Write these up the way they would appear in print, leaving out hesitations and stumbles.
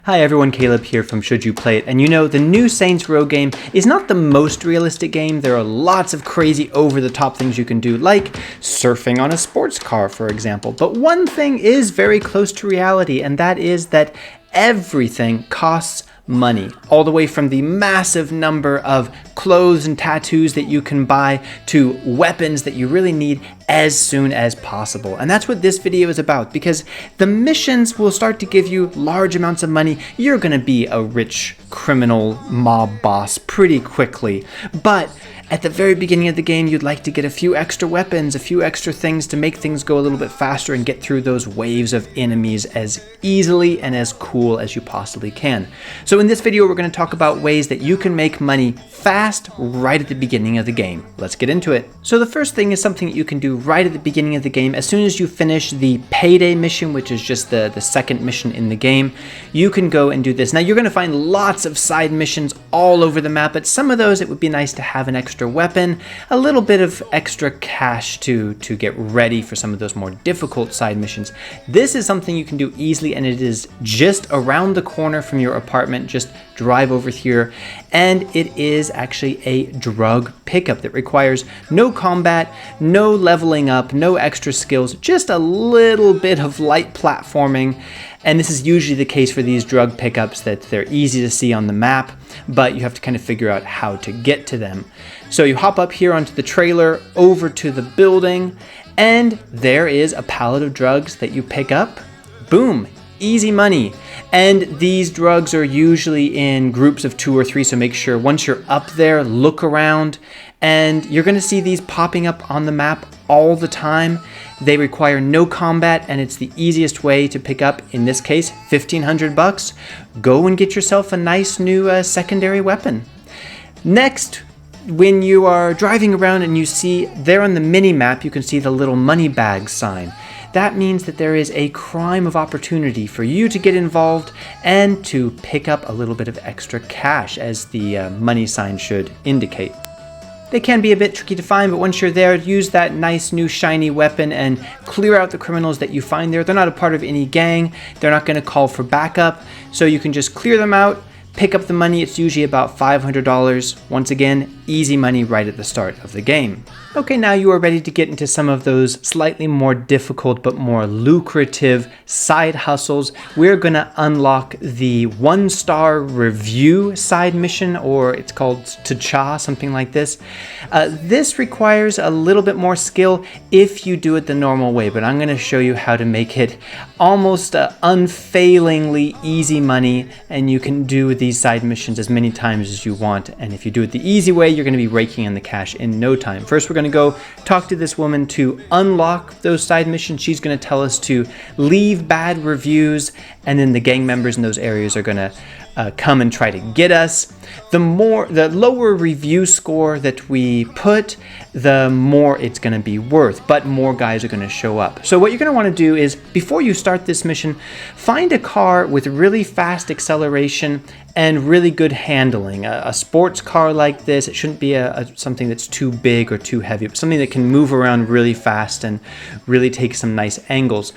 Hi everyone, Caleb here from Should You Play It, and you know, the new Saints Row game is not the most realistic game. There are lots of crazy over-the-top things you can do, like surfing on a sports car, for example. But one thing is very close to reality, and that is that everything costs money, all the way from the massive number of clothes and tattoos that you can buy to weapons that you really need as soon as possible. And that's what this video is about, because the missions will start to give you large amounts of money. You're gonna be a rich criminal mob boss pretty quickly, but at the very beginning of the game, you'd like to get a few extra weapons, a few extra things to make things go a little bit faster and get through those waves of enemies as easily and as cool as you possibly can. So in this video, we're going to talk about ways that you can make money fast right at the beginning of the game. Let's get into it. So the first thing is something that you can do right at the beginning of the game. As soon as you finish the payday mission, which is just the second mission in the game, you can go and do this. Now you're going to find lots of side missions all over the map, but some of those it would be nice to have an extra weapon, a little bit of extra cash to get ready for some of those more difficult side missions. This is something you can do easily, and it is just around the corner from your apartment. Just drive over here, and it is actually a drug pickup that requires no combat, no leveling up, no extra skills, just a little bit of light platforming. And this is usually the case for these drug pickups, that they're easy to see on the map, but you have to kind of figure out how to get to them. So you hop up here onto the trailer, over to the building, and there is a pallet of drugs that you pick up. Boom, easy money. And these drugs are usually in groups of 2 or 3, so make sure once you're up there, look around, and you're gonna see these popping up on the map all the time. They require no combat, and it's the easiest way to pick up, in this case, 1,500 bucks. Go and get yourself a nice new secondary weapon. Next, when you are driving around and you see there on the mini map, you can see the little money bag sign. That means that there is a crime of opportunity for you to get involved and to pick up a little bit of extra cash, as the money sign should indicate. They can be a bit tricky to find, but once you're there, use that nice new shiny weapon and clear out the criminals that you find there. They're not a part of any gang. They're not going to call for backup, so you can just clear them out, pick up the money. It's usually about $500. Once again, easy money right at the start of the game. Okay, now you are ready to get into some of those slightly more difficult but more lucrative side hustles. We're gonna unlock the 1-star review side mission, or it's called Cha, something like this. This requires a little bit more skill if you do it the normal way, but I'm gonna show you how to make it almost unfailingly easy money, and you can do these side missions as many times as you want. And if you do it the easy way, you're gonna be raking in the cash in no time. First, we're gonna go talk to this woman to unlock those side missions. She's gonna tell us to leave bad reviews, and then the gang members in those areas are gonna come and try to get us. The lower review score that we put, the more it's going to be worth, but more guys are going to show up. So what you're going to want to do is, before you start this mission, find a car with really fast acceleration and really good handling. A sports car like this, it shouldn't be something that's too big or too heavy, but something that can move around really fast and really take some nice angles.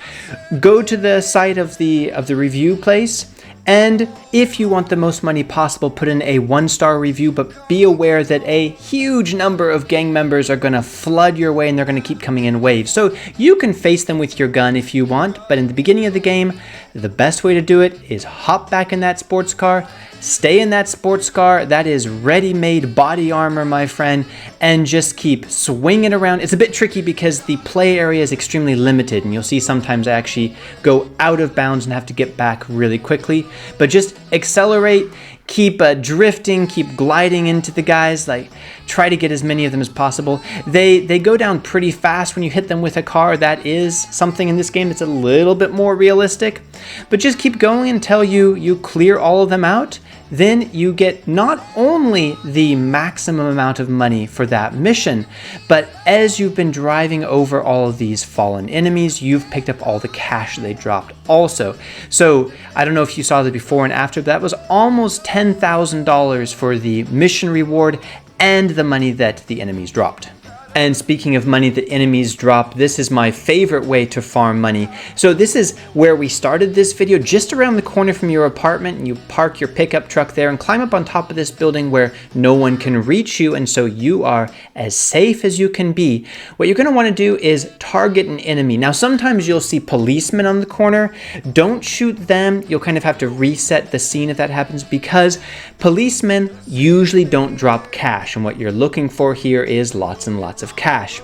Go to the site of the review place, and if you want the most money possible, put in a 1-star review, but be aware that a huge number of gang members are going to flood your way, and they're going to keep coming in waves. So you can face them with your gun if you want, but in the beginning of the game, the best way to do it is hop back in that sports car, stay in that sports car. That is ready-made body armor, my friend, and just keep swinging around. It's a bit tricky because the play area is extremely limited, and you'll see sometimes I actually go out of bounds and have to get back really quickly. But just accelerate, keep drifting, keep gliding into the guys, like try to get as many of them as possible. They go down pretty fast when you hit them with a car. That is something in this game that's a little bit more realistic, but just keep going until you clear all of them out. Then you get not only the maximum amount of money for that mission, but as you've been driving over all of these fallen enemies, you've picked up all the cash they dropped also. So I don't know if you saw the before and after, but that was almost $10,000 for the mission reward and the money that the enemies dropped. And speaking of money that enemies drop, this is my favorite way to farm money. So this is where we started this video, just around the corner from your apartment, and you park your pickup truck there and climb up on top of this building where no one can reach you, and so you are as safe as you can be. What you're going to want to do is target an enemy. Now sometimes you'll see policemen on the corner. Don't shoot them. You'll kind of have to reset the scene if that happens, because policemen usually don't drop cash, and what you're looking for here is lots and lots of cash.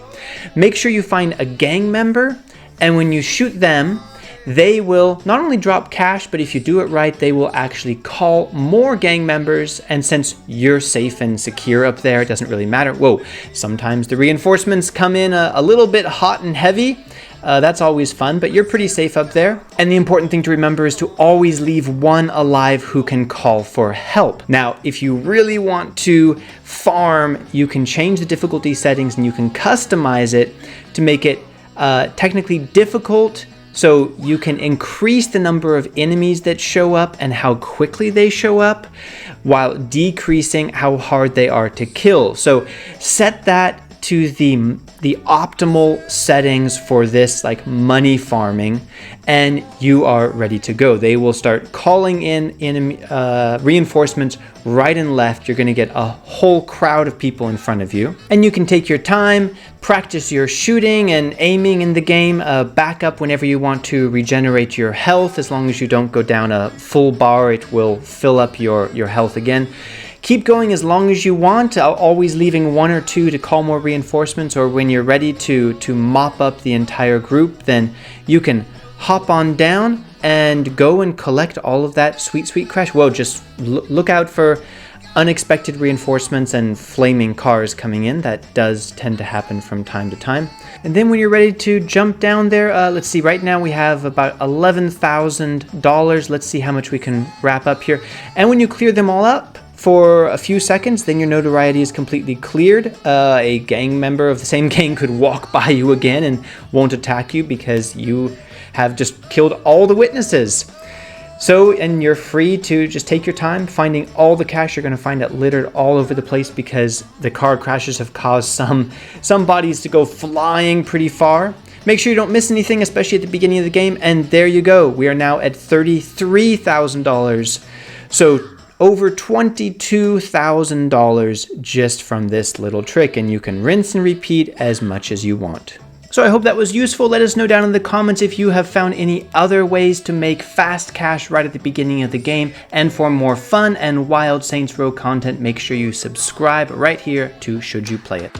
Make sure you find a gang member, and when you shoot them, they will not only drop cash, but if you do it right, they will actually call more gang members. And since you're safe and secure up there, it doesn't really matter. Whoa, sometimes the reinforcements come in a little bit hot and heavy. That's always fun, but you're pretty safe up there. And the important thing to remember is to always leave one alive who can call for help. Now, if you really want to farm, you can change the difficulty settings and you can customize it to make it technically difficult. So you can increase the number of enemies that show up and how quickly they show up, while decreasing how hard they are to kill. So set that to the optimal settings for this like money farming, and you are ready to go. They will start calling in enemy reinforcements right and left. You're going to get a whole crowd of people in front of you, and you can take your time, practice your shooting and aiming in the game, back up whenever you want to regenerate your health. As long as you don't go down a full bar, it will fill up your health again. Keep going as long as you want, always leaving one or two to call more reinforcements, or when you're ready to mop up the entire group, then you can hop on down and go and collect all of that sweet crash. Whoa, just look out for unexpected reinforcements and flaming cars coming in. That does tend to happen from time to time. And then when you're ready to jump down there, let's see, right now we have about $11,000. Let's see how much we can wrap up here. And when you clear them all up for a few seconds, then your notoriety is completely cleared. A gang member of the same gang could walk by you again and won't attack you because you have just killed all the witnesses. So, and you're free to just take your time finding all the cash. You're going to find it littered all over the place because the car crashes have caused some bodies to go flying pretty far. Make sure you don't miss anything, especially at the beginning of the game. And there you go. We are now at $33,000. So over $22,000 just from this little trick, and you can rinse and repeat as much as you want. So I hope that was useful. Let us know down in the comments if you have found any other ways to make fast cash right at the beginning of the game. And for more fun and wild Saints Row content, make sure you subscribe right here to Should You Play It.